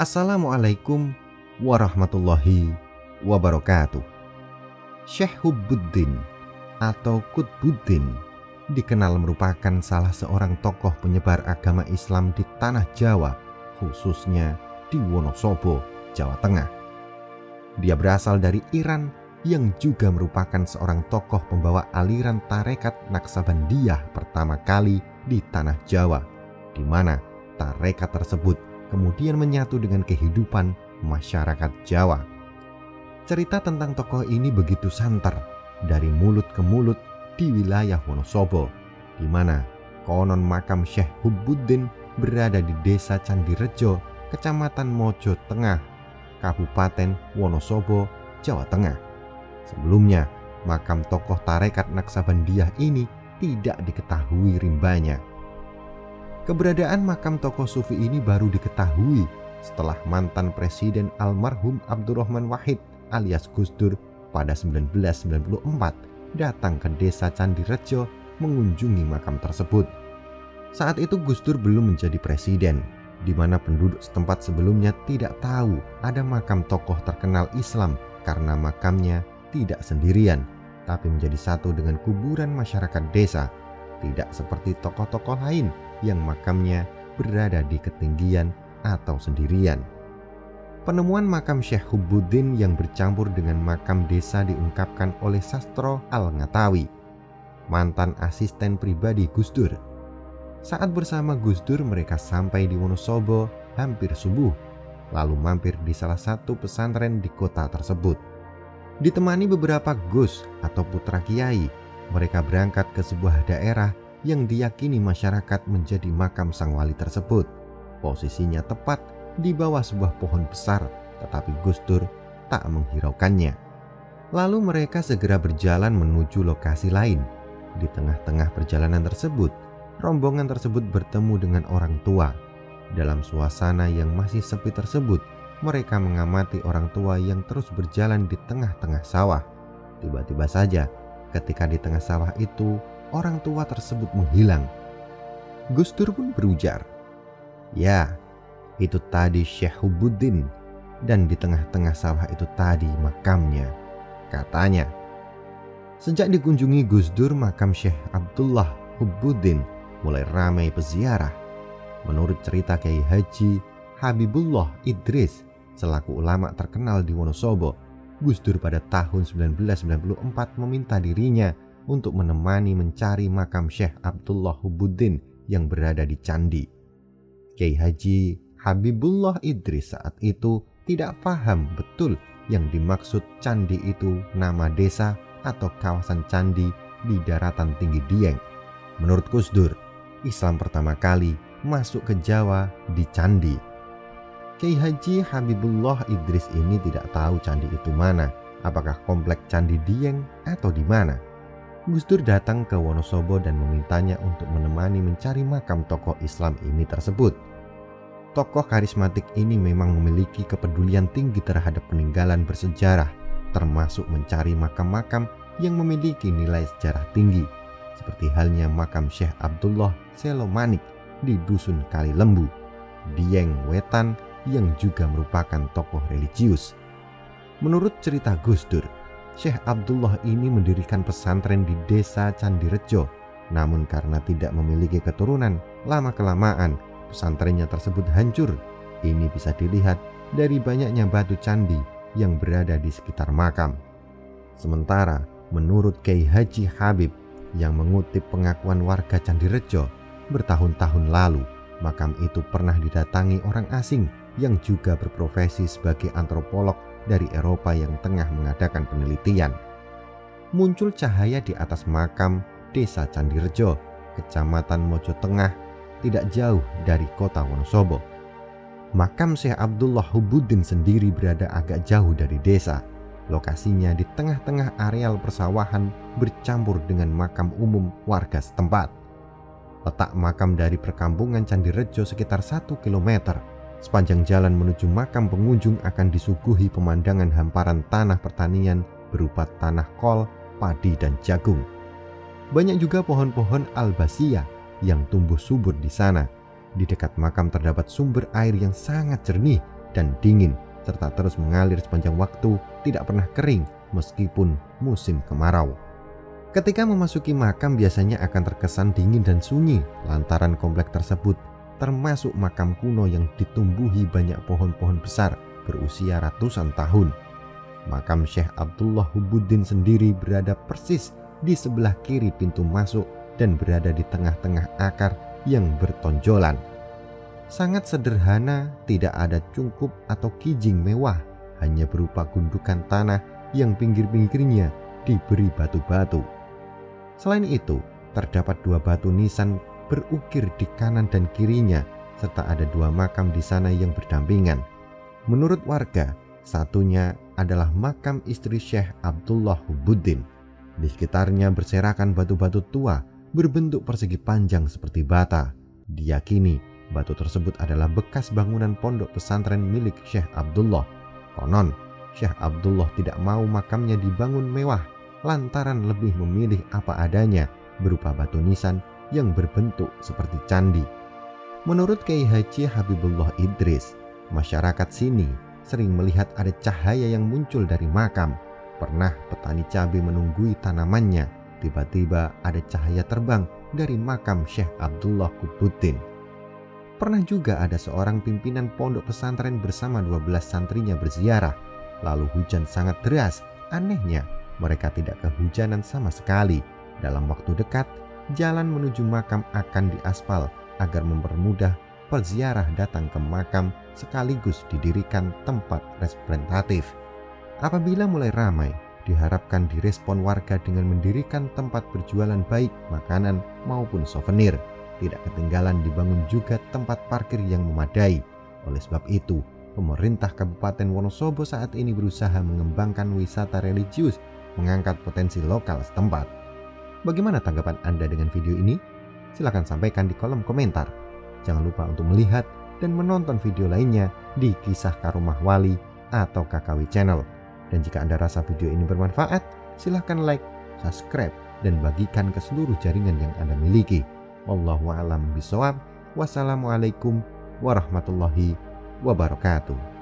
Assalamualaikum warahmatullahi wabarakatuh. Syekh Hubbuddin atau Qutbuddin dikenal merupakan salah seorang tokoh penyebar agama Islam di tanah Jawa, khususnya di Wonosobo, Jawa Tengah. Dia berasal dari Iran yang juga merupakan seorang tokoh pembawa aliran tarekat Naksabandiyah pertama kali di tanah Jawa, di mana tarekat tersebut kemudian menyatu dengan kehidupan masyarakat Jawa. Cerita tentang tokoh ini begitu santer dari mulut ke mulut di wilayah Wonosobo, di mana konon makam Syekh Hubbuddin berada di Desa Candirejo, Kecamatan Mojo Tengah, Kabupaten Wonosobo, Jawa Tengah. Sebelumnya, makam tokoh tarekat Naksabandiyah ini tidak diketahui rimbanya. Keberadaan makam tokoh sufi ini baru diketahui setelah mantan Presiden almarhum Abdurrahman Wahid alias Gus Dur pada 1994 datang ke Desa Candirejo mengunjungi makam tersebut. Saat itu Gus Dur belum menjadi presiden, di mana penduduk setempat sebelumnya tidak tahu ada makam tokoh terkenal Islam karena makamnya tidak sendirian, tapi menjadi satu dengan kuburan masyarakat desa, tidak seperti tokoh-tokoh lain yang makamnya berada di ketinggian atau sendirian. Penemuan makam Syekh Hubbuddin yang bercampur dengan makam desa diungkapkan oleh Sastro Al-Ngatawi, mantan asisten pribadi Gus Dur. Saat bersama Gus Dur mereka sampai di Wonosobo hampir subuh, lalu mampir di salah satu pesantren di kota tersebut. Ditemani beberapa gus atau putra kiai, mereka berangkat ke sebuah daerah yang diyakini masyarakat menjadi makam sang wali tersebut. Posisinya tepat di bawah sebuah pohon besar, tetapi Gus Dur tak menghiraukannya. Lalu mereka segera berjalan menuju lokasi lain. Di tengah-tengah perjalanan tersebut, rombongan tersebut bertemu dengan orang tua. Dalam suasana yang masih sepi tersebut, mereka mengamati orang tua yang terus berjalan di tengah-tengah sawah. Tiba-tiba saja, ketika di tengah sawah itu, orang tua tersebut menghilang. Gus Dur pun berujar, "Ya, itu tadi Syekh Hubbuddin, dan di tengah-tengah sawah itu tadi makamnya," katanya. Sejak dikunjungi Gus Dur, makam Syekh Abdullah Hubbuddin mulai ramai peziarah. Menurut cerita Kiai Haji Habibullah Idris selaku ulama terkenal di Wonosobo, Gus Dur pada tahun 1994 meminta dirinya untuk menemani mencari makam Syekh Abdullah Hubbuddin yang berada di Candi. Kiai Haji Habibullah Idris saat itu tidak paham betul yang dimaksud Candi itu nama desa atau kawasan candi di daratan tinggi Dieng. Menurut Gus Dur, Islam pertama kali masuk ke Jawa di Candi. Kiai Haji Habibullah Idris ini tidak tahu candi itu mana, apakah komplek Candi Dieng atau di mana. Gus Dur datang ke Wonosobo dan memintanya untuk menemani mencari makam tokoh Islam ini tersebut. Tokoh karismatik ini memang memiliki kepedulian tinggi terhadap peninggalan bersejarah, termasuk mencari makam-makam yang memiliki nilai sejarah tinggi, seperti halnya makam Syekh Abdullah Selomanik di Dusun Kalilembu, Dieng Wetan, yang juga merupakan tokoh religius. Menurut cerita Gus Dur, Syekh Abdullah ini mendirikan pesantren di Desa Candirejo, namun karena tidak memiliki keturunan, lama-kelamaan pesantrennya tersebut hancur. Ini bisa dilihat dari banyaknya batu candi yang berada di sekitar makam. Sementara menurut Kiai Haji Habib yang mengutip pengakuan warga Candirejo, bertahun-tahun lalu makam itu pernah didatangi orang asing yang juga berprofesi sebagai antropolog dari Eropa yang tengah mengadakan penelitian. Muncul cahaya di atas makam Desa Candirejo, Kecamatan Mojo Tengah, tidak jauh dari kota Wonosobo. Makam Syekh Abdullah Hubbuddin sendiri berada agak jauh dari desa. Lokasinya di tengah-tengah areal persawahan bercampur dengan makam umum warga setempat. Letak makam dari perkampungan Candirejo sekitar 1 km. Sepanjang jalan menuju makam pengunjung akan disuguhi pemandangan hamparan tanah pertanian berupa tanah kol, padi, dan jagung. Banyak juga pohon-pohon albasia yang tumbuh subur di sana. Di dekat makam terdapat sumber air yang sangat jernih dan dingin, serta terus mengalir sepanjang waktu, tidak pernah kering meskipun musim kemarau. Ketika memasuki makam biasanya akan terkesan dingin dan sunyi lantaran komplek tersebut termasuk makam kuno yang ditumbuhi banyak pohon-pohon besar berusia ratusan tahun. Makam Syekh Abdullah Hubbuddin sendiri berada persis di sebelah kiri pintu masuk dan berada di tengah-tengah akar yang bertonjolan. Sangat sederhana, tidak ada cungkup atau kijing mewah, hanya berupa gundukan tanah yang pinggir-pinggirnya diberi batu-batu. Selain itu, terdapat 2 batu nisan berukir di kanan dan kirinya, serta ada 2 makam di sana yang berdampingan. Menurut warga, satunya adalah makam istri Syekh Abdullah Hubbuddin. Di sekitarnya berserakan batu-batu tua berbentuk persegi panjang seperti bata. Diyakini batu tersebut adalah bekas bangunan pondok pesantren milik Syekh Abdullah. Konon, Syekh Abdullah tidak mau makamnya dibangun mewah lantaran lebih memilih apa adanya berupa batu nisan yang berbentuk seperti candi. Menurut Kiai Haji Habibullah Idris, masyarakat sini sering melihat ada cahaya yang muncul dari makam. Pernah petani cabai menunggui tanamannya, tiba-tiba ada cahaya terbang dari makam Syekh Abdullah Hubbuddin. Pernah juga ada seorang pimpinan pondok pesantren bersama 12 santrinya berziarah, lalu hujan sangat deras. Anehnya, mereka tidak kehujanan sama sekali. Dalam waktu dekat, jalan menuju makam akan diaspal agar mempermudah peziarah datang ke makam sekaligus didirikan tempat representatif. Apabila mulai ramai, diharapkan direspon warga dengan mendirikan tempat berjualan baik makanan maupun souvenir. Tidak ketinggalan dibangun juga tempat parkir yang memadai. Oleh sebab itu, pemerintah Kabupaten Wonosobo saat ini berusaha mengembangkan wisata religius, mengangkat potensi lokal setempat. Bagaimana tanggapan Anda dengan video ini? Silahkan sampaikan di kolom komentar. Jangan lupa untuk melihat dan menonton video lainnya di Kisah Karomah Wali atau KKW Channel. Dan jika Anda rasa video ini bermanfaat, silahkan like, subscribe, dan bagikan ke seluruh jaringan yang Anda miliki. Wallahu a'lam bishawab. Wassalamualaikum warahmatullahi wabarakatuh.